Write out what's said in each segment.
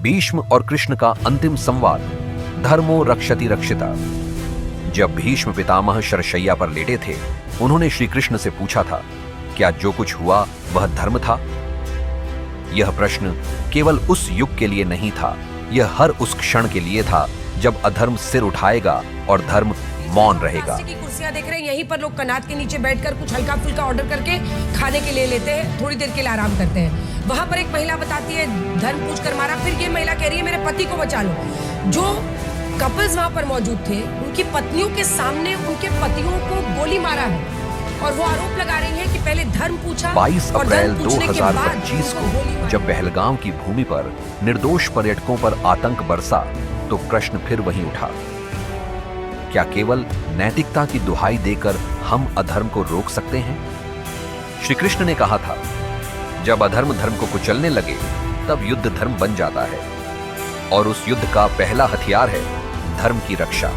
भीष्म और कृष्ण का अंतिम संवाद, धर्मो रक्षति रक्षिता। जब भीष्म पितामह शरशैया पर लेटे थे, उन्होंने श्री कृष्ण से पूछा था, क्या जो कुछ हुआ वह धर्म था? यह प्रश्न केवल उस युग के लिए नहीं था, यह हर उस क्षण के लिए था जब अधर्म सिर उठाएगा और धर्म मौन रहेगा। की कुर्सियां देख रहे हैं, यहीं पर लोग कनात के नीचे बैठकर कुछ हल्का फुल्का ऑर्डर करके खाने के लिए लेते हैं, थोड़ी देर के लिए आराम करते हैं। वहां पर एक महिला बताती है धर्म पूछ कर मारा, फिर ये महिला कह रही है मेरे पति को बचा लो। जो कपल्स वहां पर मौजूद थे, उनकी पत्नियों के सामने उनके पतियों को गोली मारा है और वो आरोप लगा रही है कि पहले धर्म पूछा। 22 अप्रैल 2025 को जब पहलगाम की भूमि पर निर्दोष पर्यटकों पर आतंक बरसा, तो प्रश्न फिर वहीं उठा, क्या केवल नैतिकता की दुहाई देकर हम अधर्म को रोक सकते हैं? श्री कृष्ण ने कहा था, जब अधर्म धर्म को कुचलने लगे तब युद्ध धर्म बन जाता है, और उस युद्ध का पहला हथियार है धर्म की रक्षा।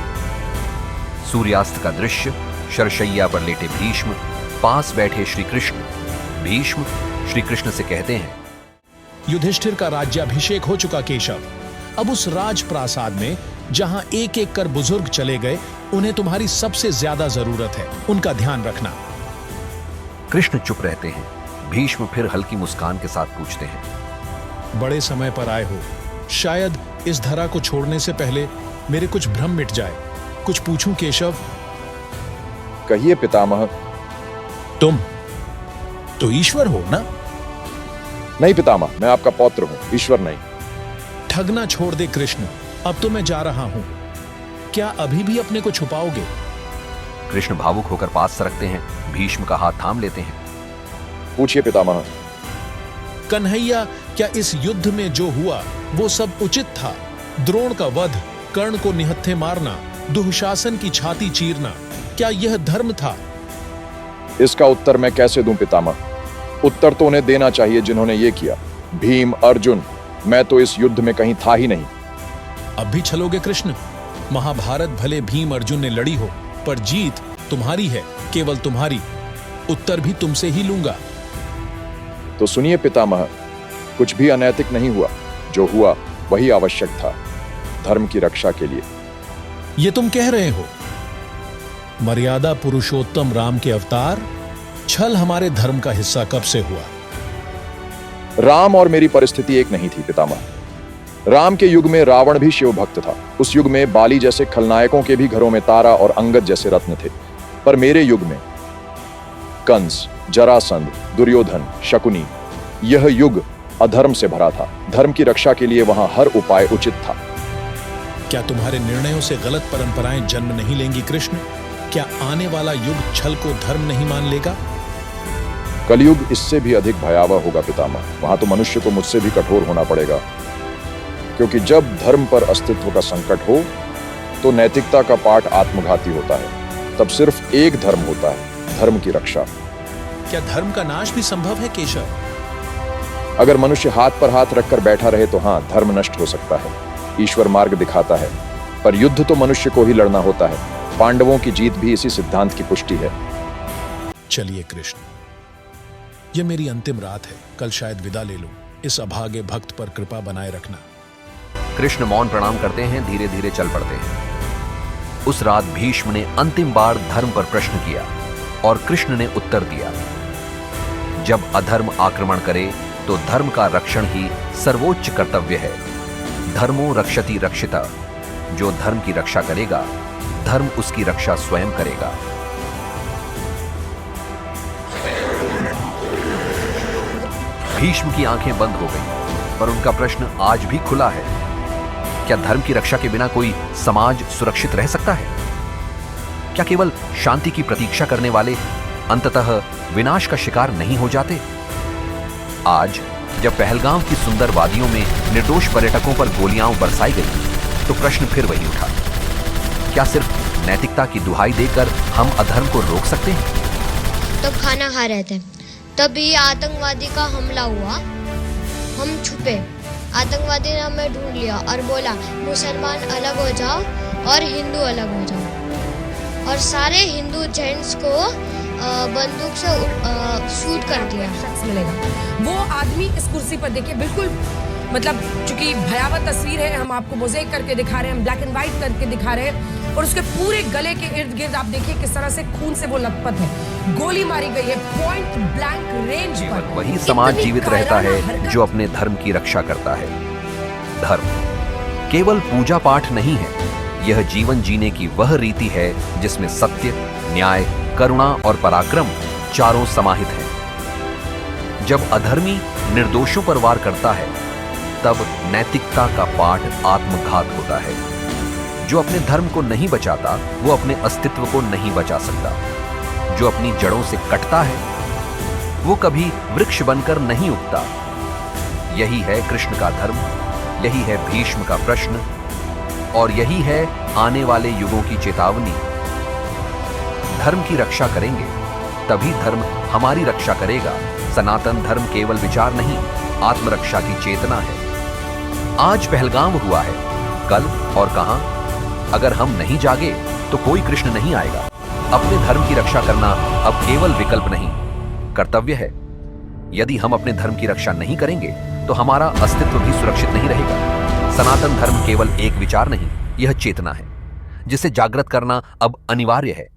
सूर्यास्त का दृश्य, शरशैया पर लेटे भीष्म, पास बैठे श्री कृष्ण। भीष्म श्री कृष्ण से कहते हैं, युधिष्ठिर का राज्याभिषेक हो चुका केशव, अब उस राजप्रासाद में जहां एक एक कर बुजुर्ग चले गए, उन्हें तुम्हारी सबसे ज्यादा जरूरत है, उनका ध्यान रखना। कृष्ण चुप रहते हैं। भीष्म फिर हल्की मुस्कान के साथ पूछते हैं, बड़े समय पर आए हो, शायद इस धरा को छोड़ने से पहले मेरे कुछ भ्रम मिट जाए। कुछ पूछूं केशव? कहिए पितामह। तुम तो ईश्वर हो ना? नहीं पितामह, मैं आपका पौत्र हूं, ईश्वर नहीं। ठगना छोड़ दे कृष्ण, अब तो मैं जा रहा हूं, क्या अभी भी अपने को छुपाओगे? कृष्ण भावुक होकर पास सरकते हैं, भीष्म का हाथ थाम लेते हैं। पूछिए पितामह। कन्हैया, क्या इस युद्ध में जो हुआ वो सब उचित था? द्रोण का वध, कर्ण को निहत्थे मारना, दुःशासन की छाती चीरना, क्या यह धर्म था? इसका उत्तर मैं कैसे दूं पितामह? उत्तर तो उन्हें देना चाहिए जिन्होंने ये किया। भीम, अर्जुन, मैं तो इस युद्ध में कहीं था ही नहीं। अब भी छलोगे कृष्ण? महाभारत भले भीम अर्जुन ने लड़ी हो, पर जीत तुम्हारी है, केवल तुम्हारी। उत्तर भी तुमसे ही लूंगा। तो सुनिए पितामह, कुछ भी अनैतिक नहीं हुआ, जो हुआ वही आवश्यक था, धर्म की रक्षा के लिए। ये तुम कह रहे हो? मर्यादा पुरुषोत्तम राम के अवतार, छल हमारे धर्म का हिस्सा कब से हुआ? राम और मेरी परिस्थिति एक नहीं थी पितामह। राम के युग में रावण भी शिव भक्त था। उस युग में बाली जैसे खलनायकों के भी घरों में तारा और अंगद जैसे रत्न थे। पर मेरे युग में कंस, जरासंध, दुर्योधन, शकुनी, यह युग अधर्म से भरा था। धर्म की रक्षा के लिए वहां हर उपाय उचित था। क्या तुम्हारे निर्णयों से गलत परंपराएं जन्म नहीं लेंगी कृष्ण? क्या आने वाला युग छल को धर्म नहीं मान लेगा? कलयुग इससे भी अधिक भयावह होगा पितामह। वहां तो मनुष्य को मुझसे भी कठोर होना पड़ेगा, क्योंकि जब धर्म पर अस्तित्व का संकट हो तो नैतिकता का पाठ आत्मघाती होता है। तब सिर्फ एक धर्म होता है, धर्म की रक्षा। क्या धर्म का नाश भी संभव है केशव? अगर मनुष्य हाथ पर हाथ रखकर बैठा रहे तो हाँ, धर्म नष्ट हो सकता है। ईश्वर मार्ग दिखाता है, पर युद्ध तो मनुष्य को ही लड़ना होता है। पांडवों की जीत भी इसी सिद्धांत की पुष्टि है। चलिए कृष्ण, यह मेरी अंतिम रात है, कल शायद विदा ले लूं। इस अभागे भक्त पर कृपा बनाए रखना। कृष्ण मौन प्रणाम करते हैं, धीरे धीरे चल पड़ते हैं। उस रात भीष्म ने अंतिम बार धर्म पर प्रश्न किया और कृष्ण ने उत्तर दिया, जब अधर्म आक्रमण करे तो धर्म का रक्षण ही सर्वोच्च कर्तव्य है। धर्मो रक्षति रक्षिता, जो धर्म की रक्षा करेगा, धर्म उसकी रक्षा स्वयं करेगा। भीष्म की आंखें बंद हो गईं, पर उनका प्रश्न आज भी खुला है। क्या धर्म की रक्षा के बिना कोई समाज सुरक्षित रह सकता है? क्या केवल शांति की प्रतीक्षा करने वाले अंततः विनाश का शिकार नहीं हो जाते? आज जब पहलगाम की सुंदर वादियों में निर्दोष पर्यटकों पर गोलियां बरसाई गई, तो प्रश्न फिर वही उठा, क्या सिर्फ नैतिकता की दुहाई देकर हम अधर्म को रोक सकते हैं? तब खाना खा रहे थे, तभी आतंकवादी का हमला हुआ। हम छुपे, आतंकवादी ने हमें ढूंढ लिया और बोला मुसलमान अलग हो जाओ और हिंदू अलग हो जाओ, और सारे हिंदू जेंट्स को बंदूक से शूट कर दिया। शख्स मिलेगा, वो आदमी इस कुर्सी पर देखिए बिल्कुल मतलब चूंकि भयावह तस्वीर है, हम आपको मोज़ेक करके दिखा रहे हैं, हम ब्लैक एंड व्हाइट करके दिखा रहे हैं, और उसके पूरे गले के इर्द गिर्द आप देखिए किस तरह से खून से वो लथपथ है। गोली मारी गई है पॉइंट ब्लैंक रेंज पर। वही समाज इतनी जीवित रहता कायराना है हरकत। जो अपने धर्म की रक्षा करता है। धर्म केवल पूजा पाठ नहीं है, यह जीवन जीने की वह रीति है जिसमें सत्य, न्याय, करुणा और पराक्रम चारों समाहित हैं। जब अधर्मी निर्दोषों पर वार करता है, तब नैतिकता का पाठ आत्मघात होता है। जो अपने धर्म को नहीं बचाता, वो अपने अस्तित्व को नहीं बचा सकता। जो अपनी जड़ों से कटता है, वो कभी वृक्ष बनकर नहीं उगता। यही है कृष्ण का धर्म, यही है भीष्म का प्रश्न, और यही है आने वाले युगों की चेतावनी। धर्म की रक्षा करेंगे, तभी धर्म हमारी रक्षा करेगा। सनातन धर्म केवल विचार नहीं, आत्मरक्षा की चेतना है। आज पहलगाम हुआ है, कल और कहां? अगर हम नहीं जागे तो कोई कृष्ण नहीं आएगा। अपने धर्म की रक्षा करना अब केवल विकल्प नहीं, कर्तव्य है। यदि हम अपने धर्म की रक्षा नहीं करेंगे तो हमारा अस्तित्व भी सुरक्षित नहीं रहेगा। सनातन धर्म केवल एक विचार नहीं, यह चेतना है जिसे जागृत करना अब अनिवार्य है।